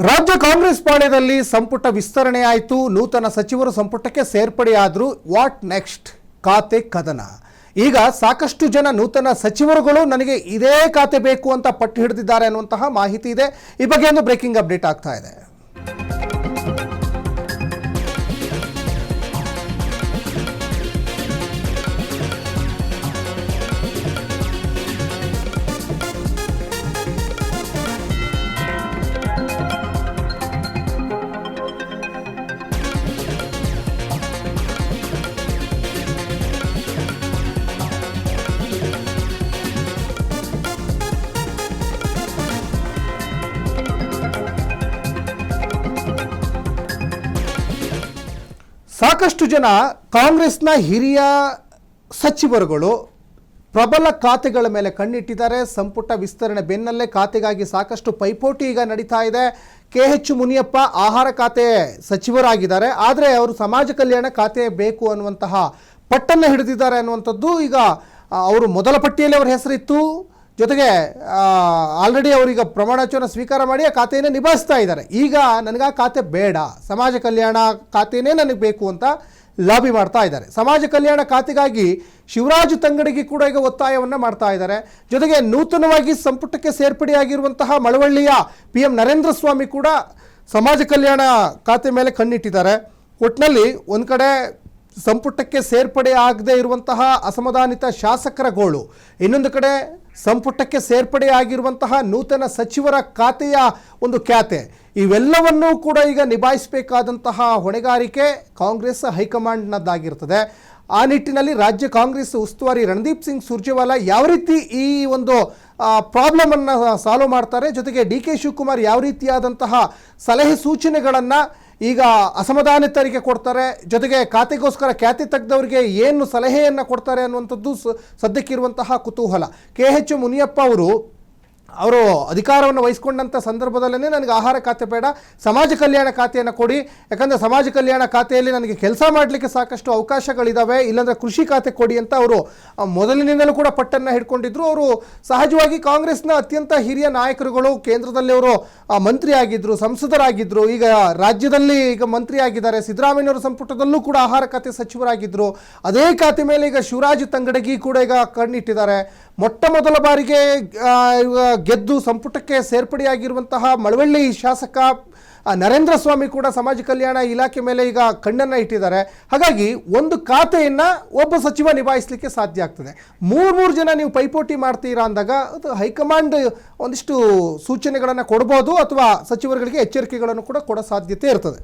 ರಾಜ್ಯ ಕಾಂಗ್ರೆಸ್ ಪಾಳ್ಯದಲ್ಲಿ ಸಂಪುಟ ವಿಸ್ತರಣೆ ಆಯಿತು. ನೂತನ ಸಚಿವರು ಸಂಪುಟಕ್ಕೆ ಸೇರ್ಪಡೆಯಾದರು. What next? ಖಾತೆ ಕದನ. ಈಗ ಸಾಕಷ್ಟು ಜನ ನೂತನ ಸಚಿವರುಗಳು ನನಗೆ ಇದೇ ಖಾತೆ ಬೇಕು ಅಂತ ಪಟ್ಟು ಹಿಡಿದಿದ್ದಾರೆ ಅನ್ನುವಂತಹ ಮಾಹಿತಿ ಇದೆ. ಈ ಬಗ್ಗೆ ಒಂದು ಬ್ರೇಕಿಂಗ್ ಅಪ್ಡೇಟ್ ಆಗ್ತಾ ಇದೆ. ಸಾಕಷ್ಟು ಜನ ಕಾಂಗ್ರೆಸ್ನ ಹಿರಿಯ ಸಚಿವರುಗಳು ಪ್ರಬಲ ಖಾತೆಗಳ ಮೇಲೆ ಕಣ್ಣಿಟ್ಟಿದ್ದಾರೆ. ಸಂಪುಟ ವಿಸ್ತರಣೆ ಬೆನ್ನಲ್ಲೇ ಖಾತೆಗಾಗಿ ಸಾಕಷ್ಟು ಪೈಪೋಟಿ ಈಗ ನಡೀತಾ ಇದೆ. KH ಮುನಿಯಪ್ಪ ಆಹಾರ ಖಾತೆ ಸಚಿವರಾಗಿದ್ದಾರೆ, ಆದರೆ ಅವರು ಸಮಾಜ ಕಲ್ಯಾಣ ಖಾತೆ ಬೇಕು ಅನ್ನುವಂತಹ ಪಟ್ಟನ್ನು ಹಿಡಿದಿದ್ದಾರೆ ಅನ್ನುವಂಥದ್ದು. ಈಗ ಅವರು ಮೊದಲ ಪಟ್ಟಿಯಲ್ಲಿ ಅವರ ಹೆಸರಿತ್ತು. ಜೊತೆಗೆ ಆಲ್ರೆಡಿ ಅವರೀಗ ಪ್ರಮಾಣವಚನ ಸ್ವೀಕಾರ ಮಾಡಿ ಆ ಖಾತೆಯನ್ನೇ ನಿಭಾಯಿಸ್ತಾ ಇದ್ದಾರೆ. ಈಗ ನನಗೆ ಆ ಖಾತೆ ಬೇಡ, ಸಮಾಜ ಕಲ್ಯಾಣ ಖಾತೆಯೇ ನನಗೆ ಬೇಕು ಅಂತ ಲಾಬಿ ಮಾಡ್ತಾ ಇದ್ದಾರೆ. ಸಮಾಜ ಕಲ್ಯಾಣ ಖಾತೆಗಾಗಿ ಶಿವರಾಜ್ ತಂಗಡಗಿ ಕೂಡ ಈಗ ಒತ್ತಾಯವನ್ನು ಮಾಡ್ತಾ ಇದ್ದಾರೆ. ಜೊತೆಗೆ ನೂತನವಾಗಿ ಸಂಪುಟಕ್ಕೆ ಸೇರ್ಪಡೆಯಾಗಿರುವಂತಹ ಮಳವಳ್ಳಿಯ PM ನರೇಂದ್ರ ಸ್ವಾಮಿ ಕೂಡ ಸಮಾಜ ಕಲ್ಯಾಣ ಖಾತೆ ಮೇಲೆ ಕಣ್ಣಿಟ್ಟಿದ್ದಾರೆ. ಒಟ್ಟಿನಲ್ಲಿ ಒಂದು ಕಡೆ ಸಂಪುಟಕ್ಕೆ ಸೇರ್ಪಡೆ ಆಗದೇ ಇರುವಂತಹ ಅಸಮಾಧಾನಿತ ಶಾಸಕರ ಗೋಳು, ಇನ್ನೊಂದು ಕಡೆ ಸಂಪುಟಕ್ಕೆ ಸೇರ್ಪಡೆಯಾಗಿರುವಂತಹ ನೂತನ ಸಚಿವರ ಖಾತೆಯ ಒಂದು ಖ್ಯಾತೆ, ಇವೆಲ್ಲವನ್ನೂ ಕೂಡ ಈಗ ನಿಭಾಯಿಸಬೇಕಾದಂತಹ ಹೊಣೆಗಾರಿಕೆ ಕಾಂಗ್ರೆಸ್ ಹೈಕಮಾಂಡ್ನದ್ದಾಗಿರ್ತದೆ. ಆ ನಿಟ್ಟಿನಲ್ಲಿ ರಾಜ್ಯ ಕಾಂಗ್ರೆಸ್ ಉಸ್ತುವಾರಿ ರಣದೀಪ್ ಸಿಂಗ್ ಸುರ್ಜೇವಾಲಾ ಯಾವ ರೀತಿ ಈ ಒಂದು ಪ್ರಾಬ್ಲಮನ್ನು ಸಾಲ್ವ್ ಮಾಡ್ತಾರೆ, ಜೊತೆಗೆ DK ಶಿವಕುಮಾರ್ ಯಾವ ರೀತಿಯಾದಂತಹ ಸಲಹೆ ಸೂಚನೆಗಳನ್ನು ಈಗ ಅಸಮಾಧಾನಿತರಿಗೆ ಕೊಡ್ತಾರೆ, ಜೊತೆಗೆ ಖಾತೆಗೋಸ್ಕರ ಖ್ಯಾತಿ ತೆಗೆದವರಿಗೆ ಏನು ಸಲಹೆಯನ್ನು ಕೊಡ್ತಾರೆ ಅನ್ನುವಂಥದ್ದು ಸದ್ಯಕ್ಕಿರುವಂತಹ ಕುತೂಹಲ. KH ಮುನಿಯಪ್ಪ ಅವರು ಅಧಿಕಾರವನ್ನು ವಹಿಸ್ಕೊಂಡಂಥ ಸಂದರ್ಭದಲ್ಲೇ ನನಗೆ ಆಹಾರ ಖಾತೆ ಬೇಡ, ಸಮಾಜ ಕಲ್ಯಾಣ ಖಾತೆಯನ್ನು ಕೊಡಿ, ಯಾಕಂದರೆ ಸಮಾಜ ಕಲ್ಯಾಣ ಖಾತೆಯಲ್ಲಿ ನನಗೆ ಕೆಲಸ ಮಾಡಲಿಕ್ಕೆ ಸಾಕಷ್ಟು ಅವಕಾಶಗಳಿದ್ದಾವೆ, ಇಲ್ಲಾಂದರೆ ಕೃಷಿ ಖಾತೆ ಕೊಡಿ ಅಂತ ಅವರು ಮೊದಲಿನಿಂದಲೂ ಕೂಡ ಪಟ್ಟನ್ನು ಹಿಡ್ಕೊಂಡಿದ್ರು. ಅವರು ಸಹಜವಾಗಿ ಕಾಂಗ್ರೆಸ್ನ ಅತ್ಯಂತ ಹಿರಿಯ ನಾಯಕರುಗಳು. ಕೇಂದ್ರದಲ್ಲಿ ಅವರು ಮಂತ್ರಿ ಆಗಿದ್ದರು, ಸಂಸದರಾಗಿದ್ದರು, ಈಗ ರಾಜ್ಯದಲ್ಲಿ ಈಗ ಮಂತ್ರಿ ಆಗಿದ್ದಾರೆ. ಸಿದ್ದರಾಮಯ್ಯನವರ ಸಂಪುಟದಲ್ಲೂ ಕೂಡ ಆಹಾರ ಖಾತೆ ಸಚಿವರಾಗಿದ್ದರು. ಅದೇ ಖಾತೆ ಮೇಲೆ ಈಗ ಶಿವರಾಜ್ ತಂಗಡಗಿ ಕೂಡ ಈಗ ಕಣ್ಣಿಟ್ಟಿದ್ದಾರೆ. ಮೊಟ್ಟ ಮೊದಲ ಬಾರಿಗೆ ಗೆದ್ದು ಸಂಪುಟಕ್ಕೆ ಸೇರ್ಪಡೆಯಾಗಿರುವಂತಹ ಮಳವಳ್ಳಿ ಶಾಸಕ ನರೇಂದ್ರ ಸ್ವಾಮಿ ಕೂಡ ಸಮಾಜ ಕಲ್ಯಾಣ ಇಲಾಖೆ ಮೇಲೆ ಈಗ ಕಣ್ಣನ್ನು ಇಟ್ಟಿದ್ದಾರೆ. ಹಾಗಾಗಿ ಒಂದು ಖಾತೆಯನ್ನು ಒಬ್ಬ ಸಚಿವ ನಿಭಾಯಿಸಲಿಕ್ಕೆ ಸಾಧ್ಯ ಆಗ್ತದೆ. ಮೂರು ಜನ ನೀವು ಪೈಪೋಟಿ ಮಾಡ್ತೀರಾ ಅಂದಾಗ ಅದು ಹೈಕಮಾಂಡ್ ಒಂದಿಷ್ಟು ಸೂಚನೆಗಳನ್ನು ಕೊಡ್ಬೋದು, ಅಥವಾ ಸಚಿವರುಗಳಿಗೆ ಎಚ್ಚರಿಕೆಗಳನ್ನು ಕೂಡ ಕೊಡೋ ಸಾಧ್ಯತೆ ಇರ್ತದೆ.